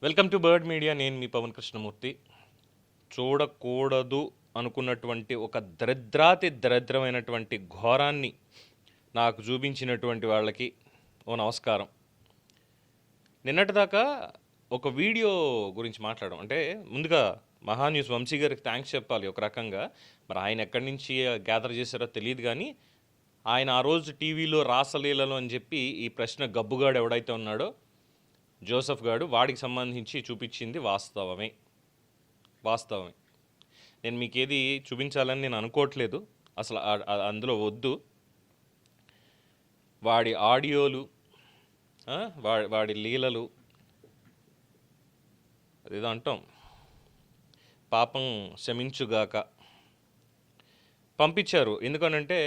Welcome to bird media. నేను మీ పవన్ కృష్ణమూర్తి. చూడకూడదు అనుకున్నటువంటి ఒక దరిద్రమైనటువంటి ఘోరాన్ని నాకు చూపించినటువంటి వాళ్ళకి ఓ నమస్కారం. నిన్నటిదాకా ఒక వీడియో గురించి మాట్లాడడం అంటే ముందుగా మహాన్యూస్ వంశీ గారికి థ్యాంక్స్ చెప్పాలి ఒక రకంగా. మరి ఆయన ఎక్కడి నుంచి గ్యాదర్ చేశారో తెలియదు, కానీ ఆయన ఆ రోజు టీవీలో రాసలీలలో అని చెప్పి ఈ ప్రశ్న గబ్బుగాడు ఎవడైతే ఉన్నాడో జోసెఫ్ గాడు, వాడికి సంబంధించి చూపించింది వాస్తవమే. నేను మీకు ఏది చూపించాలని నేను అనుకోవట్లేదు, అసలు అందులో వద్దు. వాడి ఆడియోలు, వాడి లీలలు, అదేదో అంటాం, పాపం క్షమించుగాక పంపించారు. ఎందుకనంటే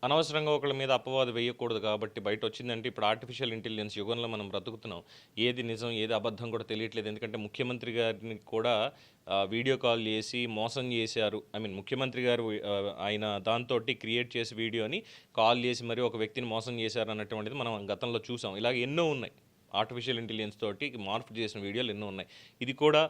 అనవసరంగా ఒకళ్ళ మీద అపవాదు వేయకూడదు కాబట్టి. బయట వచ్చిందంటే ఇప్పుడు ఆర్టిఫిషియల్ ఇంటెలిజెన్స్ యుగంలో మనం బ్రతుకుతున్నాం. ఏది నిజం ఏది అబద్ధం కూడా తెలియట్లేదు. ఎందుకంటే ముఖ్యమంత్రి గారిని కూడా వీడియో కాల్ చేసి మోసం చేశారు. ముఖ్యమంత్రి గారు ఆయన దాంతో క్రియేట్ చేసి వీడియోని కాల్ చేసి మరి ఒక వ్యక్తిని మోసం చేశారు అన్నటువంటిది మనం గతంలో చూసాం. ఇలాగ ఎన్నో ఉన్నాయి. ఆర్టిఫిషియల్ ఇంటెలిజెన్స్ తోటి మార్పు చేసిన వీడియోలు ఎన్నో ఉన్నాయి. ఇది కూడా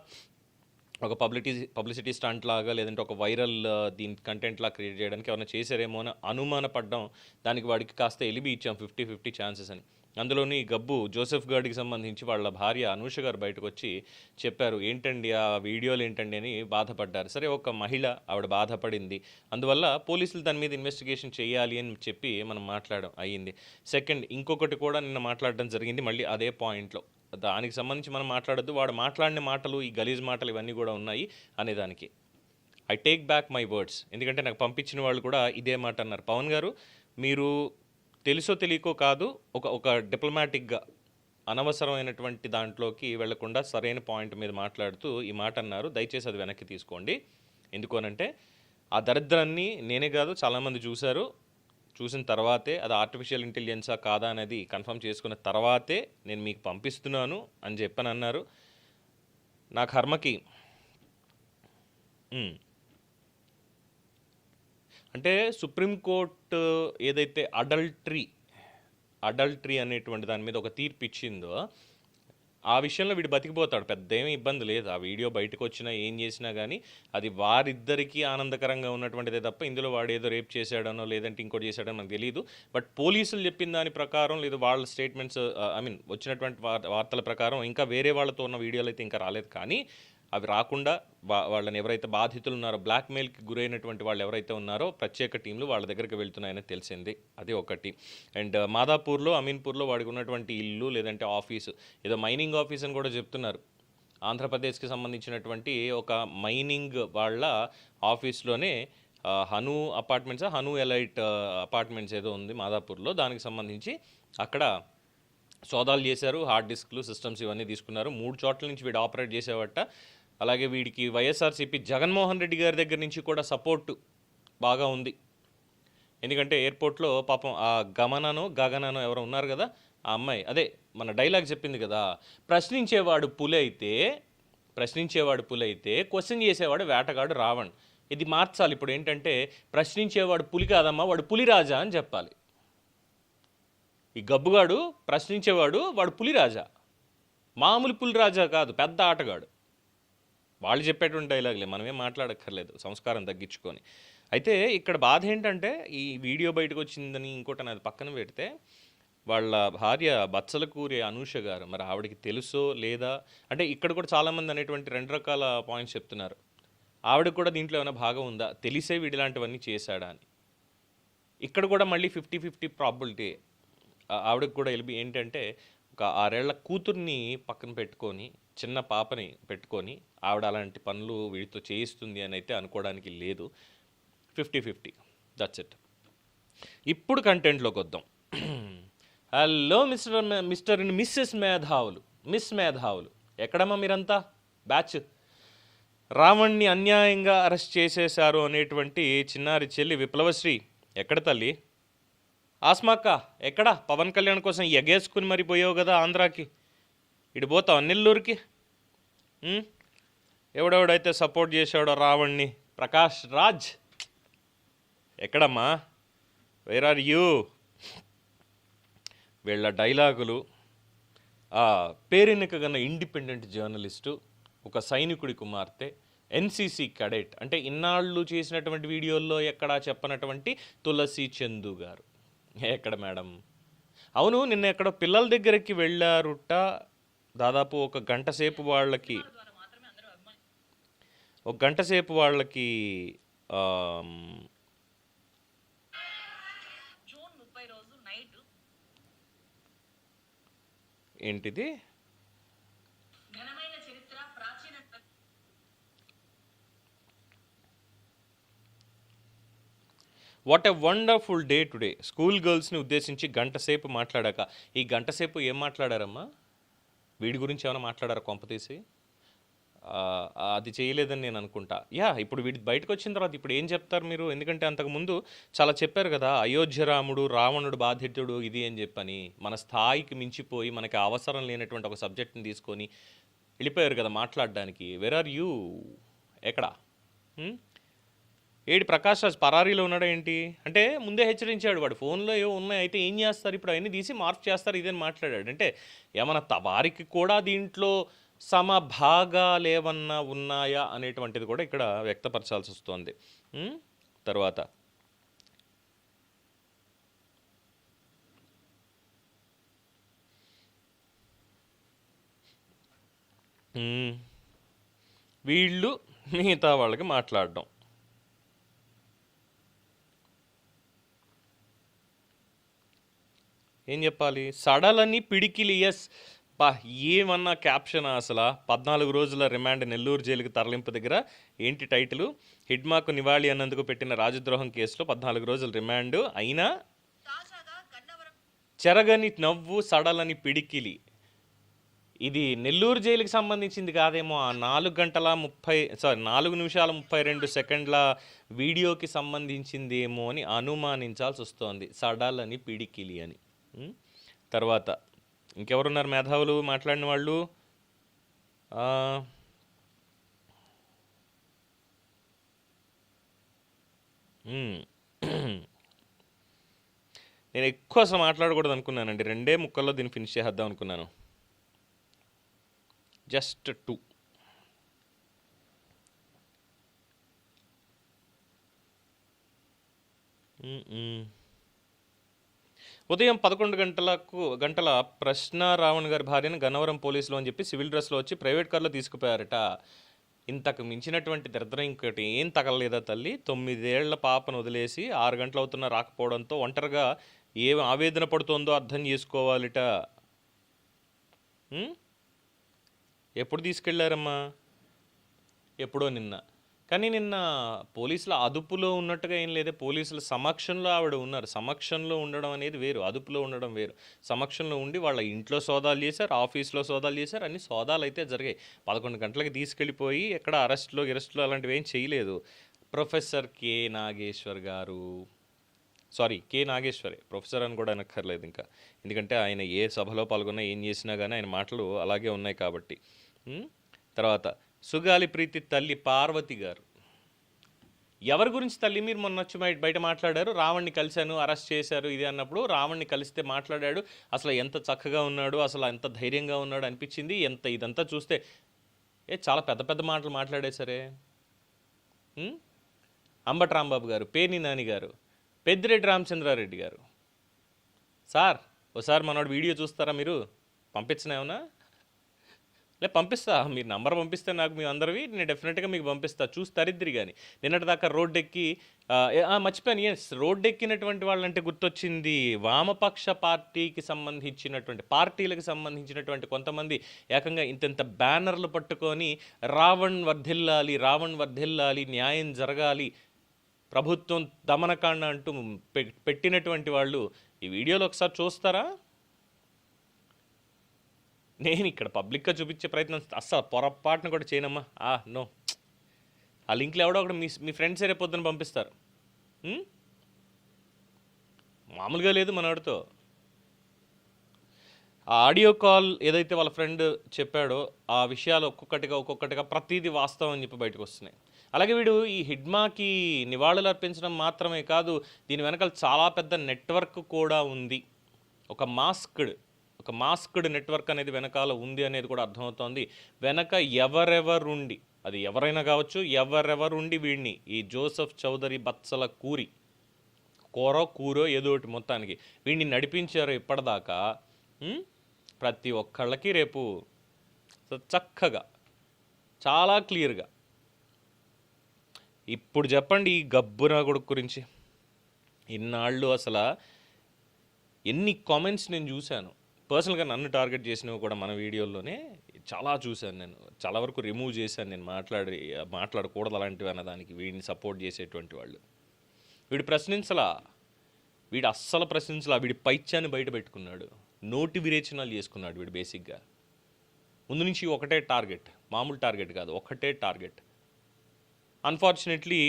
ఒక పబ్లిసిటీ స్టంట్ లాగా, లేదంటే ఒక వైరల్ దీని కంటెంట్ లాగా క్రియేట్ చేయడానికి ఎవరైనా చేశారేమో అని అనుమానపడ్డాం. దానికి వాడికి కాస్త ఎలిబి ఇచ్చాం, 50-50 ఛాన్సెస్ అని. అందులోని గబ్బు జోసెఫ్ గాడికి సంబంధించి వాళ్ళ భార్య అనూష గారు బయటకు వచ్చి చెప్పారు, ఏంటండి ఆ వీడియోలు ఏంటండి అని బాధపడ్డారు. సరే, ఒక మహిళ, ఆవిడ బాధపడింది, అందువల్ల పోలీసులు దాని మీద ఇన్వెస్టిగేషన్ చేయాలి అని చెప్పి మనం మాట్లాడడం అయ్యింది. సెకండ్, ఇంకొకటి కూడా నిన్న మాట్లాడడం జరిగింది, మళ్ళీ అదే పాయింట్లో. దానికి సంబంధించి మనం మాట్లాడద్దు, వాడు మాట్లాడిన మాటలు, ఈ గలీజ్ మాటలు ఇవన్నీ కూడా ఉన్నాయి అనేదానికి I take back my words. ఎందుకంటే నాకు పంపించిన వాళ్ళు కూడా ఇదే మాట అన్నారు. పవన్ గారు, మీరు తెలుసో తెలియకో కాదు, ఒక డిప్లొమాటిక్గా అనవసరమైనటువంటి దాంట్లోకి వెళ్లకుండా సరైన పాయింట్ మీద మాట్లాడుతూ ఈ మాట అన్నారు. దయచేసి అది వెనక్కి తీసుకోండి. ఎందుకోనంటే ఆ దరిద్రాన్ని నేనే కాదు చాలామంది చూశారు. చూసిన తర్వాతే అది ఆర్టిఫిషియల్ ఇంటెలిజెన్సా కాదా అనేది కన్ఫర్మ్ చేసుకున్న తర్వాతే నేను మీకు పంపిస్తున్నాను అని చెప్పని అన్నారు. నా కర్మకి అంటే సుప్రీంకోర్టు ఏదైతే అడల్టరీ అనేటువంటి దాని మీద ఒక తీర్పు ఇచ్చిందో ఆ విషయంలో వీడు బతికిపోతాడు, పెద్ద ఏమీ ఇబ్బంది లేదు. ఆ వీడియో బయటకు వచ్చినా ఏం చేసినా కానీ అది వారిద్దరికీ ఆనందకరంగా ఉన్నటువంటిదే తప్ప ఇందులో వాడు ఏదో రేప్ చేశాడనో లేదంటే ఇంకోటి చేశాడనో నాకు తెలియదు. బట్ పోలీసులు చెప్పిన దాని ప్రకారం, లేదా వాళ్ళ స్టేట్మెంట్స్ వచ్చినటువంటి వార్తల ప్రకారం ఇంకా వేరే వాళ్ళతో ఉన్న వీడియోలు అయితే ఇంకా రాలేదు. కానీ అవి రాకుండా వాళ్ళని ఎవరైతే బాధితులు ఉన్నారో, బ్లాక్మెయిల్కి గురైనటువంటి వాళ్ళు ఎవరైతే ఉన్నారో ప్రత్యేక టీంలు వాళ్ళ దగ్గరికి వెళ్తున్నాయని తెలిసింది. అది ఒకటి. అండ్ మాదాపూర్లో, అమీన్పూర్లో వాడికి ఉన్నటువంటి ఇల్లు లేదంటే ఆఫీసు, ఏదో మైనింగ్ ఆఫీస్ అని కూడా చెప్తున్నారు. ఆంధ్రప్రదేశ్కి సంబంధించినటువంటి ఒక మైనింగ్ వాళ్ళ ఆఫీస్లోనే Hanu apartments, Hanu elite apartments ఏదో ఉంది మాదాపూర్లో, దానికి సంబంధించి అక్కడ సోదాలు చేశారు. హార్డ్ డిస్క్లు, సిస్టమ్స్ ఇవన్నీ తీసుకున్నారు. 3 చోట్ల నుంచి వీడు ఆపరేట్ చేసేవట. అలాగే వీడికి వైఎస్ఆర్సీపీ జగన్మోహన్ రెడ్డి గారి దగ్గర నుంచి కూడా సపోర్టు బాగా ఉంది. ఎందుకంటే ఎయిర్పోర్ట్లో పాపం ఆ గగననో ఎవరో ఉన్నారు కదా, ఆ అమ్మాయి అదే మన డైలాగ్ చెప్పింది కదా, ప్రశ్నించేవాడు పులి అయితే క్వశ్చన్ చేసేవాడు వేటగాడు రావణ్. ఇది మార్చాలి. ఇప్పుడు ఏంటంటే ప్రశ్నించేవాడు పులి కాదమ్మా, వాడు పులిరాజా అని చెప్పాలి. ఈ గబ్బుగాడు ప్రశ్నించేవాడు, వాడు పులిరాజా, మామూలు పులిరాజా కాదు, పెద్ద ఆటగాడు. వాళ్ళు చెప్పేటువంటి డైలాగులే, మనమేం మాట్లాడక్కర్లేదు, సంస్కారం తగ్గించుకొని. అయితే ఇక్కడ బాధ ఏంటంటే ఈ వీడియో బయటకు వచ్చిందని ఇంకోటి అది పక్కన పెడితే, వాళ్ళ భార్య బచ్చలకూరి అనూష గారు, మరి ఆవిడకి తెలుసో లేదా అంటే ఇక్కడ కూడా చాలామంది అనేటువంటి 2 రకాల పాయింట్స్ చెప్తున్నారు. ఆవిడకి కూడా దీంట్లో ఏమైనా భాగం ఉందా, తెలిసే వీడి ఇలాంటివన్నీ చేశాడా అని. ఇక్కడ కూడా మళ్ళీ 50-50 ప్రాబిలిటీ. ఆవిడకి కూడా ఏంటంటే ఒక 6 ఏళ్ల కూతుర్ని పక్కన పెట్టుకొని, చిన్న పాపని పెట్టుకొని ఆవిడ అలాంటి పనులు వీడితో చేయిస్తుంది అని అయితే అనుకోవడానికి లేదు. 50-50, దట్స్ ఇట్. ఇప్పుడు కంటెంట్లోకి వద్దాం. Hello mister and Mrs miss మేధావులు, ఎక్కడమ్మా మీరంతా బ్యాచ్? రావణ్ణి అన్యాయంగా అరెస్ట్ చేసేశారు అనేటువంటి చిన్నారి చెల్లి విప్లవశ్రీ ఎక్కడ తల్లి? ఆస్మాక్క ఎక్కడ? పవన్ కళ్యాణ్ కోసం ఎగేసుకుని మరి పోయావు కదా ఆంధ్రాకి, ఇటు పోతావు నెల్లూరుకి. ఎవడెవడైతే సపోర్ట్ చేశాడో రావణ్ణి, ప్రకాష్ రాజ్ ఎక్కడమ్మా? Where are you? వీళ్ళ డైలాగులు, పేరెన్నికగన్న ఇండిపెండెంట్ జర్నలిస్టు, ఒక సైనికుడి కుమార్తె, ఎన్సీసీ కడెట్, అంటే ఇన్నాళ్ళు చేసినటువంటి వీడియోల్లో ఎక్కడా చెప్పనటువంటి తులసి చందు గారు. ఎక్కడ మేడం? అవును, నిన్న ఎక్కడో పిల్లల దగ్గరికి వెళ్ళారుట. దాదాపు ఒక గంట సేపు వాళ్ళకి ఆమ్, ఏంటిది what a wonderful day today. School గర్ల్స్ని ఉద్దేశించి గంట సేపు మాట్లాడాక, ఈ గంట సేపు ఏం మాట్లాడారమ్మా? వీడి గురించి ఏమైనా మాట్లాడారా కొంపతీసి? అది చేయలేదని నేను అనుకుంటా. ఇప్పుడు వీడి బయటకు వచ్చిన తర్వాత ఇప్పుడు ఏం చెప్తారు మీరు? ఎందుకంటే అంతకుముందు చాలా చెప్పారు కదా, అయోధ్య రాముడు రావణుడు బాధితుడు ఇది అని చెప్పని. మన స్థాయికి మించిపోయి మనకి అవసరం లేనటువంటి ఒక సబ్జెక్ట్ని తీసుకొని వెళ్ళిపోయారు కదా మాట్లాడడానికి. Where are you? ఎక్కడా? ఏడి ప్రకాష్ రాజ్ పరారీలో ఉన్నాడా ఏంటి? అంటే ముందే హెచ్చరించాడు, వాడు ఫోన్లో ఏవో ఉన్నాయి, అయితే ఏం చేస్తారు ఇప్పుడు, అవన్నీ తీసి మార్పు చేస్తారు ఇదని మాట్లాడాడు. అంటే ఏమన్నా వారికి కూడా దీంట్లో సమభాగాలు ఏమన్నా ఉన్నాయా అనేటువంటిది కూడా ఇక్కడ వ్యక్తపరచాల్సి వస్తుంది. తర్వాత వీళ్ళు మిగతా వాళ్ళకి మాట్లాడడం. ఏం చెప్పాలి? సడలని పిడికిలి. ఎస్ బా, ఏమన్నా క్యాప్షన్ అసలు. 14 రోజుల రిమాండ్, నెల్లూరు జైలుకి తరలింపు దగ్గర ఏంటి టైటిల్? హిడ్మాకు నివాళి అన్నందుకు పెట్టిన రాజద్రోహం కేసులో 14 రోజుల రిమాండ్ అయినా చెరగని నవ్వు, సడలని పిడికిలి. ఇది నెల్లూరు జైలుకి సంబంధించింది కాదేమో. ఆ 4 నిమిషాల 32 సెకండ్ల వీడియోకి సంబంధించిందేమో అని అనుమానించాల్సి వస్తోంది. సడలని పిడికిలి అని. తర్వాత ఇంకెవరున్నారు మేధావులు మాట్లాడిన వాళ్ళు? నేను ఎక్కువ అసలు మాట్లాడకూడదు అనుకున్నానండి. 2 ముక్కల్లో దీన్ని ఫినిష్ చేద్దాం అనుకున్నాను. జస్ట్ 2. ఉదయం 11 గంటల ప్రశ్న రావణ్ గారి భార్యను గన్నవరం పోలీసులు అని చెప్పి సివిల్ డ్రెస్లో వచ్చి ప్రైవేట్ కార్లో తీసుకుపోయారట. ఇంతకు మించినటువంటి దరిద్రం ఇంకోటి ఏం తగలలేదా తల్లి? 9 ఏళ్ల పాపను వదిలేసి 6 గంటలు అవుతున్నా రాకపోవడంతో ఒంటరిగా ఏం ఆవేదన పడుతోందో అర్థం చేసుకోవాలిట. ఎప్పుడు తీసుకెళ్లారమ్మా? ఎప్పుడో నిన్న. కానీ నిన్న పోలీసుల అదుపులో ఉన్నట్టుగా ఏం లేదే. పోలీసుల సమక్షంలో ఆవిడ ఉన్నారు. సమక్షంలో ఉండడం అనేది వేరు, అదుపులో ఉండడం వేరు. సమక్షంలో ఉండి వాళ్ళ ఇంట్లో సోదాలు చేశారు, ఆఫీస్లో సోదాలు చేశారు, అన్ని సోదాలు అయితే జరిగాయి. 11 గంటలకి తీసుకెళ్ళిపోయి ఎక్కడ అరెస్ట్లో అలాంటివి ఏం చేయలేదు. ప్రొఫెసర్ కె నాగేశ్వర్ గారు, కె నాగేశ్వరే, ప్రొఫెసర్ అని కూడా అనక్కర్లేదు ఇంకా, ఎందుకంటే ఆయన ఏ సభలో పాల్గొన్నా ఏం చేసినా కానీ ఆయన మాటలు అలాగే ఉన్నాయి కాబట్టి. తర్వాత సుగాలి ప్రీతి తల్లి పార్వతి గారు. ఎవరి గురించి తల్లి మీరు మొన్న వచ్చి బయట మాట్లాడారు? రావణ్ణి కలిశాను, అరెస్ట్ చేశారు ఇది అన్నప్పుడు రావణ్ణి కలిస్తే మాట్లాడాడు, అసలు ఎంత చక్కగా ఉన్నాడు, అసలు ఎంత ధైర్యంగా ఉన్నాడు అనిపించింది. ఇదంతా చూస్తే చాలా పెద్ద పెద్ద మాటలు మాట్లాడేసరే. అంబటి రాంబాబు గారు, పేర్ని నాని గారు, పెద్దిరెడ్డి రామచంద్రారెడ్డి గారు. సార్ ఒకసారి మనోడు వీడియో చూస్తారా మీరు? పంపించిన ఏమన్నా? పంపిస్తా, మీరు నంబర్ పంపిస్తే నాకు మీ అందరివి నేను డెఫినెట్గా మీకు పంపిస్తా, చూసి తరిద్దిరి. కానీ నిన్నటిదాకా రోడ్డెక్కి మర్చిపోయాను. రోడ్డు ఎక్కినటువంటి వాళ్ళంటే గుర్తొచ్చింది. వామపక్ష పార్టీలకు సంబంధించినటువంటి కొంతమంది ఏకంగా ఇంత బ్యానర్లు పట్టుకొని రావణ్ వర్ధిల్లాలి, రావణ్ వర్ధిల్లాలి, న్యాయం జరగాలి, ప్రభుత్వం దమనకాండ అంటూ పెట్టినటువంటి వాళ్ళు ఈ వీడియోలో ఒకసారి చూస్తారా? నేను ఇక్కడ పబ్లిక్గా చూపించే ప్రయత్నం అస్సలు పొరపాటును కూడా చేయనమ్మా. నో, ఆ లింక్లు ఎవడో ఒకటి మీ ఫ్రెండ్స్ రేపొద్దున పంపిస్తారు. మామూలుగా లేదు మనవాడితో. ఆ ఆడియో కాల్ ఏదైతే వాళ్ళ ఫ్రెండ్ చెప్పాడో ఆ విషయాలు ఒక్కొక్కటిగా ప్రతిదీ వాస్తవం అని చెప్పి బయటకు వస్తున్నాయి. అలాగే వీడు ఈ హిడ్మాకి నివాళులు అర్పించడం మాత్రమే కాదు, దీని వెనకాల చాలా పెద్ద నెట్వర్క్ కూడా ఉంది. ఒక ఒక మాస్క్డ్ నెట్వర్క్ అనేది వెనకాల ఉంది అనేది కూడా అర్థమవుతోంది. వెనక ఎవరెవరుండి, అది ఎవరైనా కావచ్చు, ఎవరెవరుండి వీడిని ఈ జోసెఫ్ చౌదరి బత్సల కూరో ఏదో ఒకటి మొత్తానికి వీడిని నడిపించారు ఇప్పటిదాకా. ప్రతి ఒక్కళ్ళకి రేపు చక్కగా చాలా క్లియర్గా ఇప్పుడు చెప్పండి ఈ గబ్బునా కొడుకు గురించి. ఇన్నాళ్ళు అసలు ఎన్ని కామెంట్స్ నేను చూశాను. పర్సనల్గా నన్ను టార్గెట్ చేసినవి కూడా మన వీడియోల్లోనే చాలా చూశాను. నేను చాలా వరకు రిమూవ్ చేశాను. నేను మాట్లాడకూడదు అలాంటివి అన్నదానికి వీడిని సపోర్ట్ చేసేటువంటి వాళ్ళు. వీడు ప్రశ్నించలా, వీడు అస్సలు ప్రశ్నించలా. వీడి పైత్యాన్ని బయట పెట్టుకున్నాడు, నోటి విరేచనాలు చేసుకున్నాడు వీడు. బేసిక్గా ముందు నుంచి ఒకటే టార్గెట్, మామూలు టార్గెట్ కాదు, ఒకటే టార్గెట్. అన్ఫార్చునేట్లీ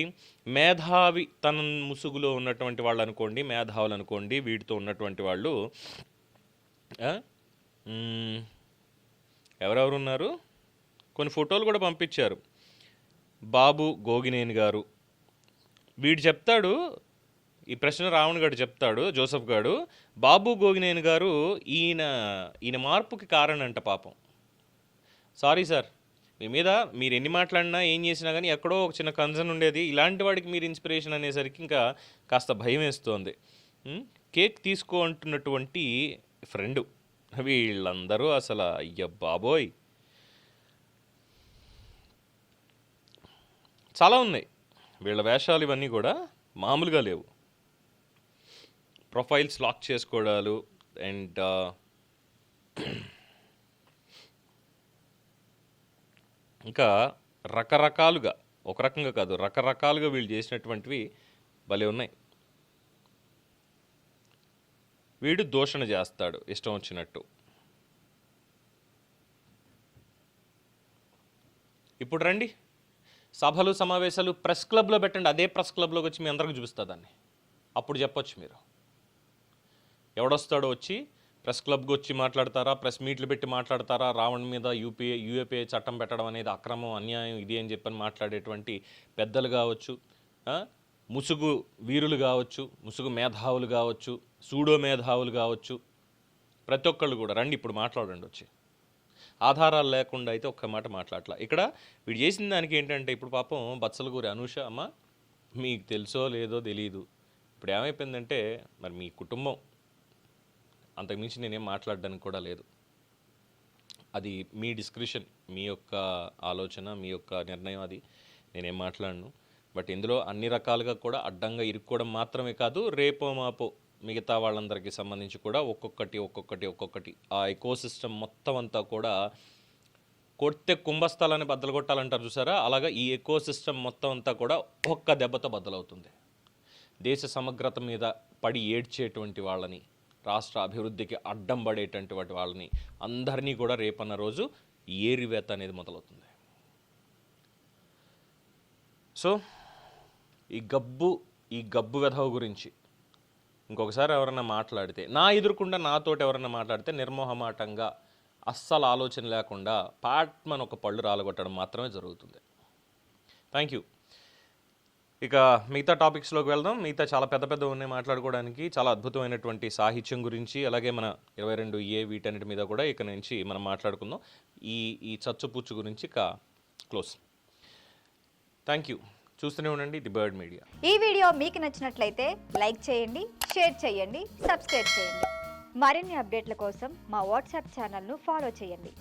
మేధావి తన ముసుగులో ఉన్నటువంటి వాళ్ళు అనుకోండి, మేధావులు అనుకోండి, వీటితో ఉన్నటువంటి వాళ్ళు ఎవరెవరు ఉన్నారు, కొన్ని ఫోటోలు కూడా పంపించారు. బాబు గోగినేని గారు, వీడు చెప్తాడు ఈ ప్రశ్న, రావణ్ గారు చెప్తాడు, జోసెఫ్ గారు, బాబు గోగినేని గారు ఈయన మార్పుకి కారణం అంట పాపం. సారీ సార్, మీ మీద మీరు ఎన్ని మాట్లాడినా ఏం చేసినా కానీ ఎక్కడో ఒక చిన్న కన్సర్న్ ఉండేది. ఇలాంటి వాడికి మీరు ఇన్స్పిరేషన్ అనేసరికి ఇంకా కాస్త భయం వేస్తోంది. కేక్ తీసుకో అంటున్నటువంటి ఫ్రెండు, వీళ్ళందరూ అసలు అయ్య బాబోయ్ చాలా ఉన్నాయి. వీళ్ళ వేషాలు ఇవన్నీ కూడా మామూలుగా లేవు. ప్రొఫైల్స్ లాక్ చేసుకోవడాలు అండ్ ఇంకా రకరకాలుగా, ఒక రకంగా కాదు రకరకాలుగా వీళ్ళు చేసినటువంటివి భలే ఉన్నాయి. వీడు దూషణ చేస్తాడు ఇష్టం వచ్చినట్టు. ఇప్పుడు రండి, సభలు సమావేశాలు ప్రెస్ క్లబ్లో పెట్టండి, అదే ప్రెస్ క్లబ్లోకి వచ్చి మీ అందరికి చూపిస్తా దాన్ని. అప్పుడు చెప్పొచ్చు మీరు. ఎవడొస్తాడో వచ్చి ప్రెస్ క్లబ్కి వచ్చి మాట్లాడతారా, ప్రెస్ మీట్లు పెట్టి మాట్లాడతారా, రావణ్ మీద యూఏపీఏ చట్టం పెట్టడం అనేది అక్రమం, అన్యాయం, ఇది అని చెప్పని మాట్లాడేటువంటి పెద్దలు కావచ్చు, ముసుగు వీరులు కావచ్చు, ముసుగు మేధావులు కావచ్చు, సూడో మేధావులు కావచ్చు, ప్రతి ఒక్కళ్ళు కూడా రండి ఇప్పుడు మాట్లాడండి వచ్చి. ఆధారాలు లేకుండా అయితే ఒక్క మాట మాట్లాడలా. ఇక్కడ వీడు చేసిన దానికి ఏంటంటే, ఇప్పుడు పాపం బత్సలగూరి అనూష అమ్మ, మీకు తెలుసో లేదో తెలియదు, ఇప్పుడు ఏమైపోయిందంటే మరి మీ కుటుంబం, అంతకుమించి నేనేం మాట్లాడడానికి కూడా లేదు. అది మీ డిస్క్రిప్షన్, మీ యొక్క ఆలోచన, మీ యొక్క నిర్ణయం, అది నేనేం మాట్లాడను. బట్ ఇందులో అన్ని రకాలుగా కూడా అడ్డంగా ఇరుక్కోవడం మాత్రమే కాదు, రేపో మాపో మిగతా వాళ్ళందరికీ సంబంధించి కూడా ఒక్కొక్కటి ఆ ఎకోసిస్టమ్ మొత్తం అంతా కూడా కొడితే కుంభస్థలాన్ని బద్దలు కొట్టాలంటారు చూసారా, అలాగా ఈ ఎకోసిస్టమ్ మొత్తం అంతా కూడా ఒక్క దెబ్బతో బద్దలవుతుంది. దేశ సమగ్రత మీద పడి ఏడ్చేటువంటి వాళ్ళని, రాష్ట్ర అభివృద్ధికి అడ్డం పడేటువంటి వాళ్ళని అందరినీ కూడా రేపన్న రోజు ఏరివేత అనేది మొదలవుతుంది. సో ఈ గబ్బు వెధవ గురించి ఇంకొకసారి ఎవరన్నా మాట్లాడితే, నా ఎదురుకుండా నాతోటి ఎవరన్నా మాట్లాడితే నిర్మోహమాటంగా, అస్సలు ఆలోచన లేకుండా పాట్మన్ ఒక పళ్ళు రాలగొట్టడం మాత్రమే జరుగుతుంది. Thank you. ఇక మిగతా టాపిక్స్లోకి వెళ్దాం. మిగతా చాలా పెద్ద ఉన్నాయి మాట్లాడుకోవడానికి. చాలా అద్భుతమైనటువంటి సాహిత్యం గురించి, అలాగే మన 22A వీటన్నిటి మీద కూడా ఇక నుంచి మనం మాట్లాడుకుందాం. ఈ చచ్చుపుచ్చు గురించి క్లోజ్. Thank you. చూస్తూనే ఉండండి ది బర్డ్ మీడియా. ఈ వీడియో మీకు నచ్చినట్లయితే లైక్ చేయండి, షేర్ చేయండి, సబ్స్క్రైబ్ చేయండి. మరిన్ని అప్డేట్ల కోసం మా వాట్సాప్ ఛానల్ను ఫాలో చేయండి.